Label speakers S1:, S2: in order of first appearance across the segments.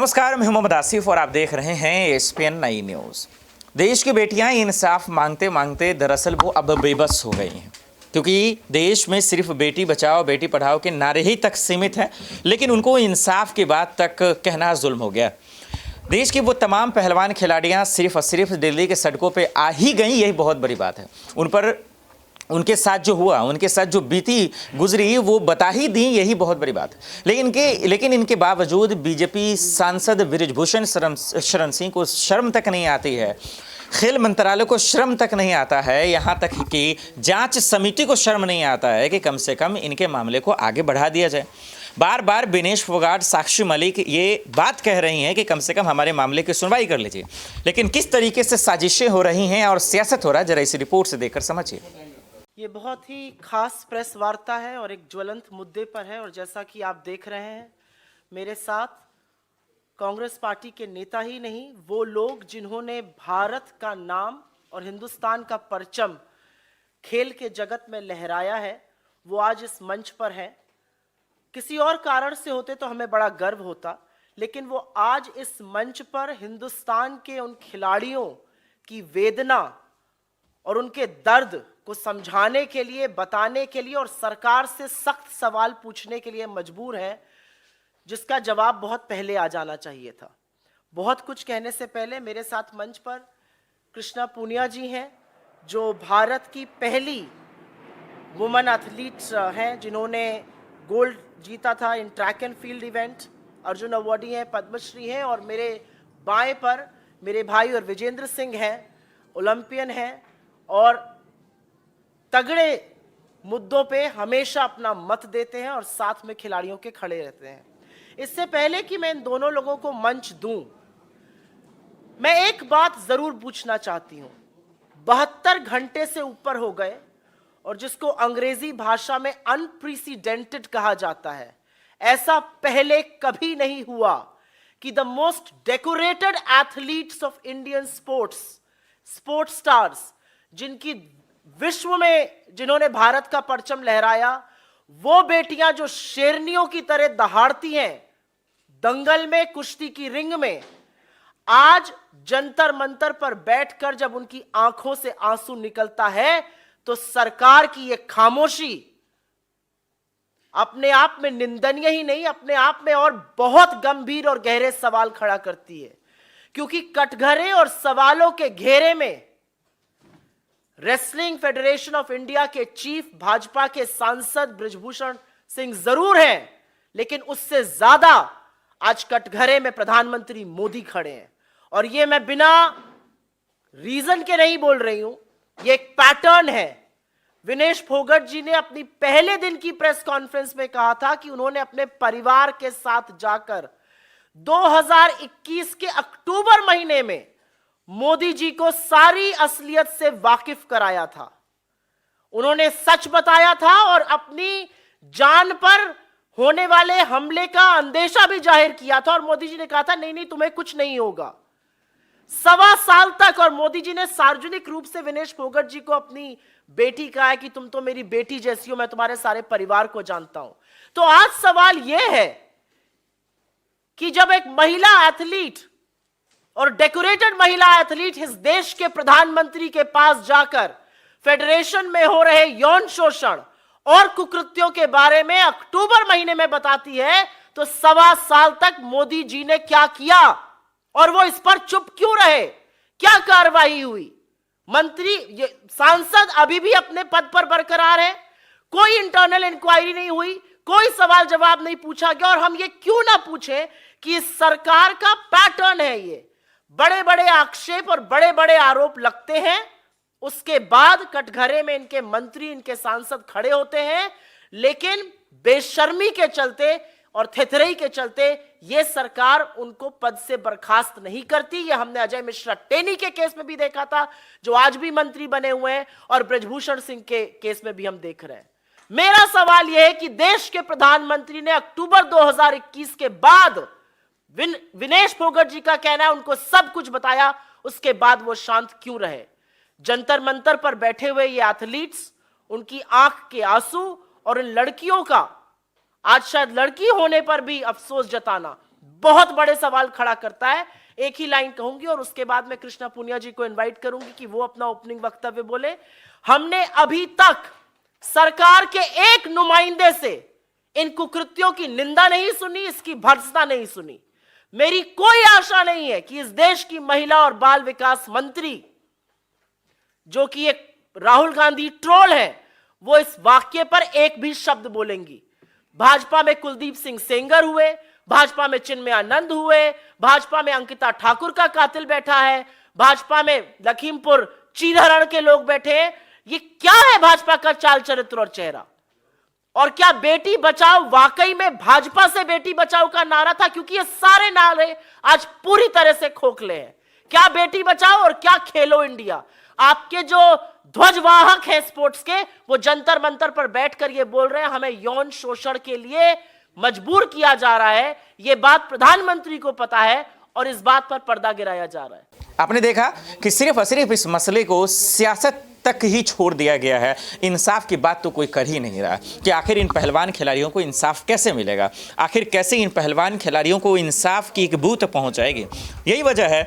S1: नमस्कार, मैं मोहम्मद आसिफ और आप देख रहे हैं एसपीएन नई न्यूज़। देश की बेटियां इंसाफ मांगते मांगते दरअसल वो अब बेबस हो गई हैं, क्योंकि देश में सिर्फ बेटी बचाओ बेटी पढ़ाओ के नारे ही तक सीमित हैं, लेकिन उनको इंसाफ की बात तक कहना जुल्म हो गया। देश की वो तमाम पहलवान खिलाड़ियां सिर्फ और सिर्फ दिल्ली के सड़कों पर आ ही गई, यही बहुत बड़ी बात है। उन पर उनके साथ जो हुआ, उनके साथ जो बीती गुजरी, वो बता ही दी, यही बहुत बड़ी बात है। लेकिन इनके बावजूद बीजेपी सांसद बृजभूषण शरण सिंह को शर्म तक नहीं आती है, खेल मंत्रालय को शर्म तक नहीं आता है, यहाँ तक कि जांच समिति को शर्म नहीं आता है कि कम से कम इनके मामले को आगे बढ़ा दिया जाए। बार बार विनेश फोगाट, साक्षी मलिक ये बात कह रही हैं कि कम से कम हमारे मामले की सुनवाई कर लीजिए, लेकिन किस तरीके से साजिशें हो रही हैं और सियासत हो रहा है, जरा इस रिपोर्ट से देखकर समझिए।
S2: ये बहुत ही खास प्रेस वार्ता है और एक ज्वलंत मुद्दे पर है। और जैसा कि आप देख रहे हैं, मेरे साथ कांग्रेस पार्टी के नेता ही नहीं, वो लोग जिन्होंने भारत का नाम और हिंदुस्तान का परचम खेल के जगत में लहराया है, वो आज इस मंच पर हैं। किसी और कारण से होते तो हमें बड़ा गर्व होता, लेकिन वो आज इस मंच पर हिंदुस्तान के उन खिलाड़ियों की वेदना और उनके दर्द को समझाने के लिए, बताने के लिए और सरकार से सख्त सवाल पूछने के लिए मजबूर हैं, जिसका जवाब बहुत पहले आ जाना चाहिए था। बहुत कुछ कहने से पहले मेरे साथ मंच पर कृष्णा पूनिया जी हैं, जो भारत की पहली वुमेन एथलीट हैं, जिन्होंने गोल्ड जीता था in track and field event, Arjuna awardee हैं, पद्मश्री हैं। और मेरे बाएं पर मेरे भाई और विजेंद्र सिंह हैं, ओलंपियन हैं और तगड़े मुद्दों पे हमेशा अपना मत देते हैं और साथ में खिलाड़ियों के खड़े रहते हैं। इससे पहले कि मैं इन दोनों लोगों को मंच दूं, मैं एक बात जरूर पूछना चाहती हूं। 72 घंटे से ऊपर हो गए और जिसको अंग्रेजी भाषा में अनप्रेसिडेंटेड कहा जाता है, ऐसा पहले कभी नहीं हुआ कि the most decorated athletes of Indian sports stars, जिनकी विश्व में जिन्होंने भारत का परचम लहराया, वो बेटियां जो शेरनियों की तरह दहाड़ती हैं दंगल में, कुश्ती की रिंग में, आज जंतर मंतर पर बैठकर जब उनकी आंखों से आंसू निकलता है, तो सरकार की यह खामोशी अपने आप में निंदनीय ही नहीं, अपने आप में और बहुत गंभीर और गहरे सवाल खड़ा करती है। क्योंकि कटघरे और सवालों के घेरे में रेसलिंग फेडरेशन ऑफ इंडिया के चीफ, भाजपा के सांसद बृजभूषण सिंह जरूर हैं, लेकिन उससे ज्यादा आज कटघरे में प्रधानमंत्री मोदी खड़े हैं। और ये मैं बिना रीजन के नहीं बोल रही हूं, ये एक पैटर्न है। विनेश फोगाट जी ने अपनी पहले दिन की प्रेस कॉन्फ्रेंस में कहा था कि उन्होंने अपने परिवार के साथ जाकर 2021 के अक्टूबर महीने में मोदी जी को सारी असलियत से वाकिफ कराया था। उन्होंने सच बताया था और अपनी जान पर होने वाले हमले का अंदेशा भी जाहिर किया था। और मोदी जी ने कहा था नहीं नहीं, तुम्हें कुछ नहीं होगा। 1.25 साल तक, और मोदी जी ने सार्वजनिक रूप से विनेश फोगाट जी को अपनी बेटी कहा है कि तुम तो मेरी बेटी जैसी हो, मैं तुम्हारे सारे परिवार को जानता हूं। तो आज सवाल यह है कि जब एक महिला एथलीट और डेकोरेटेड महिला एथलीट इस देश के प्रधानमंत्री के पास जाकर फेडरेशन में हो रहे यौन शोषण और कुकृत्यों के बारे में अक्टूबर महीने में बताती है, तो 1.25 साल तक मोदी जी ने क्या किया और वो इस पर चुप क्यों रहे? क्या कार्रवाई हुई? सांसद अभी भी अपने पद पर बरकरार है, कोई इंटरनल इंक्वायरी नहीं हुई, कोई सवाल जवाब नहीं पूछा गया। और हम ये क्यों ना पूछें कि इस सरकार का पैटर्न है, ये बड़े बड़े आक्षेप और बड़े बड़े आरोप लगते हैं, उसके बाद कटघरे में इनके मंत्री, इनके सांसद खड़े होते हैं, लेकिन बेशर्मी के चलते और थेथरई के चलते यह सरकार उनको पद से बर्खास्त नहीं करती। यह हमने अजय मिश्रा टेनी के केस में भी देखा था, जो आज भी मंत्री बने हुए हैं, और बृजभूषण सिंह के केस में भी हम देख रहे हैं। मेरा सवाल यह है कि देश के प्रधानमंत्री ने अक्टूबर 2021 के बाद, विनेश फोगाट जी का कहना है उनको सब कुछ बताया, उसके बाद वो शांत क्यों रहे? जंतर मंतर पर बैठे हुए ये एथलीट्स, उनकी आंख के आंसू और इन लड़कियों का आज शायद लड़की होने पर भी अफसोस जताना बहुत बड़े सवाल खड़ा करता है। एक ही लाइन कहूंगी और उसके बाद मैं कृष्णा पुनिया जी को इनवाइट करूंगी कि वो अपना ओपनिंग वक्तव्य बोले। हमने अभी तक सरकार के एक नुमाइंदे से इन कुकृत्यों की निंदा नहीं सुनी, इसकी भर्त्सना नहीं सुनी। मेरी कोई आशा नहीं है कि इस देश की महिला और बाल विकास मंत्री, जो कि एक राहुल गांधी ट्रोल है, वो इस वाक्य पर एक भी शब्द बोलेंगी। भाजपा में कुलदीप सिंह सेंगर हुए, भाजपा में चिन्मय आनंद हुए, भाजपा में अंकिता ठाकुर का कातिल बैठा है, भाजपा में लखीमपुर चीरहरण के लोग बैठे हैं। ये क्या है भाजपा का चाल चरित्र और चेहरा? और क्या बेटी बचाओ वाकई में भाजपा से बेटी बचाओ का नारा था? क्योंकि ये सारे नारे आज पूरी तरह से खोखले हैं। क्या बेटी बचाओ और क्या खेलो इंडिया? आपके जो ध्वजवाहक हैं स्पोर्ट्स के, वो जंतर मंतर पर बैठकर ये बोल रहे हैं हमें यौन शोषण के लिए मजबूर किया जा रहा है। ये बात प्रधानमंत्री को पता है और इस बात पर पर्दा गिराया जा रहा है।
S1: आपने देखा कि सिर्फ और सिर्फ इस मसले को सियासत तक ही छोड़ दिया गया है। इंसाफ की बात तो कोई कर ही नहीं रहा कि आखिर इन पहलवान खिलाड़ियों को इंसाफ कैसे मिलेगा, आखिर कैसे इन पहलवान खिलाड़ियों को इंसाफ की एक बूथ पहुंचाएगी। यही वजह है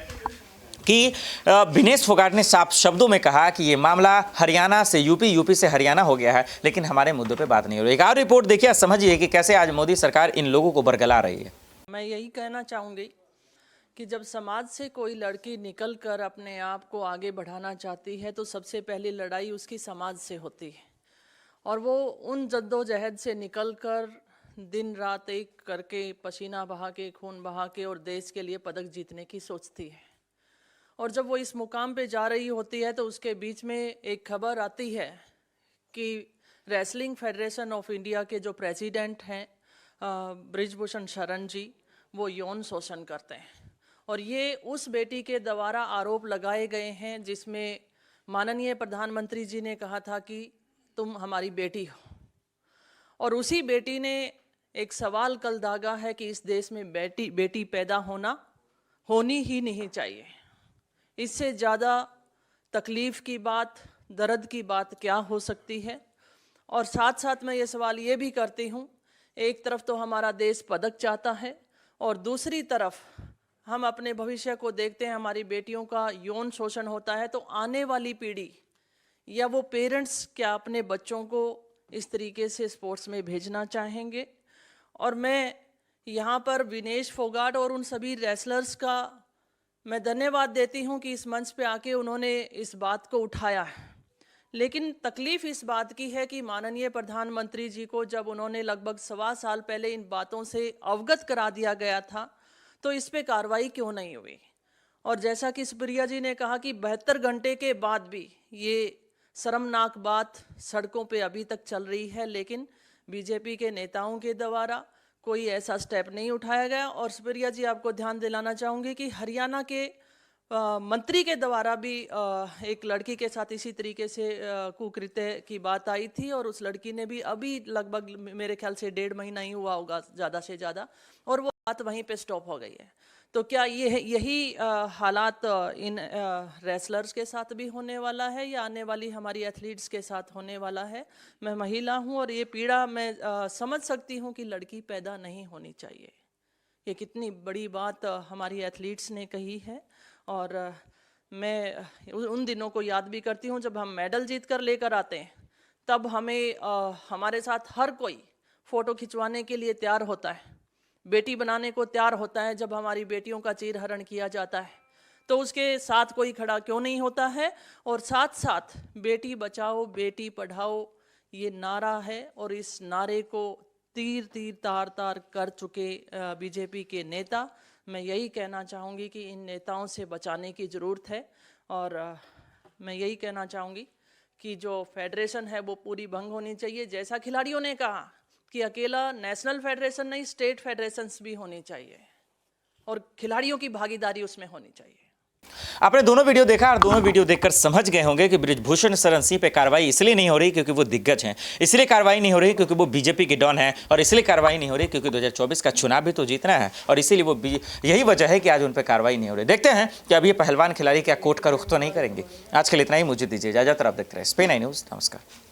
S1: कि विनेश फोगाट ने साफ शब्दों में कहा कि ये मामला हरियाणा से यूपी, यूपी से हरियाणा हो गया है, लेकिन हमारे मुद्दों पे बात नहीं हो रही। एक और रिपोर्ट देखिए, समझिए कि कैसे आज मोदी सरकार इन लोगों को बरगला रही है।
S3: मैं यही कहना चाहूँगी कि जब समाज से कोई लड़की निकल कर अपने आप को आगे बढ़ाना चाहती है तो सबसे पहली लड़ाई उसकी समाज से होती है, और वो उन जद्दोजहद से निकल कर दिन रात एक करके पसीना बहा के, खून बहा के और देश के लिए पदक जीतने की सोचती है। और जब वो इस मुकाम पे जा रही होती है तो उसके बीच में एक खबर आती है कि रेसलिंग फेडरेशन ऑफ इंडिया के जो प्रेसिडेंट हैं ब्रिजभूषण शरण जी, वो यौन शोषण करते हैं। और ये उस बेटी के द्वारा आरोप लगाए गए हैं जिसमें माननीय प्रधानमंत्री जी ने कहा था कि तुम हमारी बेटी हो। और उसी बेटी ने एक सवाल कल दागा है कि इस देश में बेटी पैदा होनी ही नहीं चाहिए। इससे ज़्यादा तकलीफ़ की बात, दर्द की बात क्या हो सकती है? और साथ साथ मैं ये सवाल ये भी करती हूँ, एक तरफ तो हमारा देश पदक चाहता है और दूसरी तरफ हम अपने भविष्य को देखते हैं, हमारी बेटियों का यौन शोषण होता है, तो आने वाली पीढ़ी या वो पेरेंट्स क्या अपने बच्चों को इस तरीके से स्पोर्ट्स में भेजना चाहेंगे? और मैं यहाँ पर विनेश फोगाट और उन सभी रेसलर्स का मैं धन्यवाद देती हूँ कि इस मंच पे आके उन्होंने इस बात को उठाया है। लेकिन तकलीफ़ इस बात की है कि माननीय प्रधानमंत्री जी को जब उन्होंने लगभग 1.25 साल पहले इन बातों से अवगत करा दिया गया था तो इस पे कार्रवाई क्यों नहीं हुई? और जैसा कि सुप्रिया जी ने कहा कि 72 घंटे के बाद भी ये शर्मनाक बात सड़कों पे अभी तक चल रही है, लेकिन बीजेपी के नेताओं के द्वारा कोई ऐसा स्टेप नहीं उठाया गया। और सुप्रिया जी, आपको ध्यान दिलाना चाहूँगी कि हरियाणा के मंत्री के द्वारा भी एक लड़की के साथ इसी तरीके से कुकृत्य की बात आई थी और उस लड़की ने भी अभी लगभग मेरे ख्याल से 1.5 महीना ही हुआ होगा ज़्यादा से ज़्यादा, और वो बात वहीं पे स्टॉप हो गई है। तो क्या यही हालात इन रेसलर्स के साथ भी होने वाला है या आने वाली हमारी एथलीट्स के साथ होने वाला है? मैं महिला हूँ और ये पीड़ा मैं समझ सकती हूँ कि लड़की पैदा नहीं होनी चाहिए। ये कितनी बड़ी बात हमारी एथलीट्स ने कही है। और मैं उन दिनों को याद भी करती हूँ जब हम मेडल जीत कर लेकर आते हैं, तब हमें हमारे साथ हर कोई फ़ोटो खिंचवाने के लिए तैयार होता है, बेटी बनाने को तैयार होता है। जब हमारी बेटियों का चीरहरण किया जाता है तो उसके साथ कोई खड़ा क्यों नहीं होता है? और साथ साथ बेटी बचाओ बेटी पढ़ाओ ये नारा है, और इस नारे को तीर तीर तार तार कर चुके बीजेपी के नेता। मैं यही कहना चाहूँगी कि इन नेताओं से बचाने की ज़रूरत है। और मैं यही कहना चाहूँगी कि जो फेडरेशन है वो पूरी भंग होनी चाहिए। जैसा खिलाड़ियों ने कहा कि अकेला नेशनल फेडरेशन नहीं, स्टेट फेडरेशंस भी होनी चाहिए और खिलाड़ियों की भागीदारी उसमें होनी चाहिए।
S1: आपने दोनों वीडियो देखा और दोनों वीडियो देखकर समझ गए होंगे कि ब्रिजभूषण शरण सिंह पे कार्रवाई इसलिए नहीं हो रही क्योंकि वो दिग्गज हैं, इसलिए कार्रवाई नहीं हो रही क्योंकि वो बीजेपी के डॉन हैं, और इसलिए कार्रवाई नहीं हो रही क्योंकि 2024 का चुनाव भी तो जीतना है, और इसीलिए वो यही वजह है कि आज उन पर कार्रवाई नहीं हो रही। देखते हैं कि अब ये पहलवान खिलाड़ी क्या कोर्ट का रुख तो नहीं करेंगे। आज के लिए इतना ही, मुझे दीजिए इजाजत। आप देखते रहे स्पेन आई न्यूज़। नमस्कार।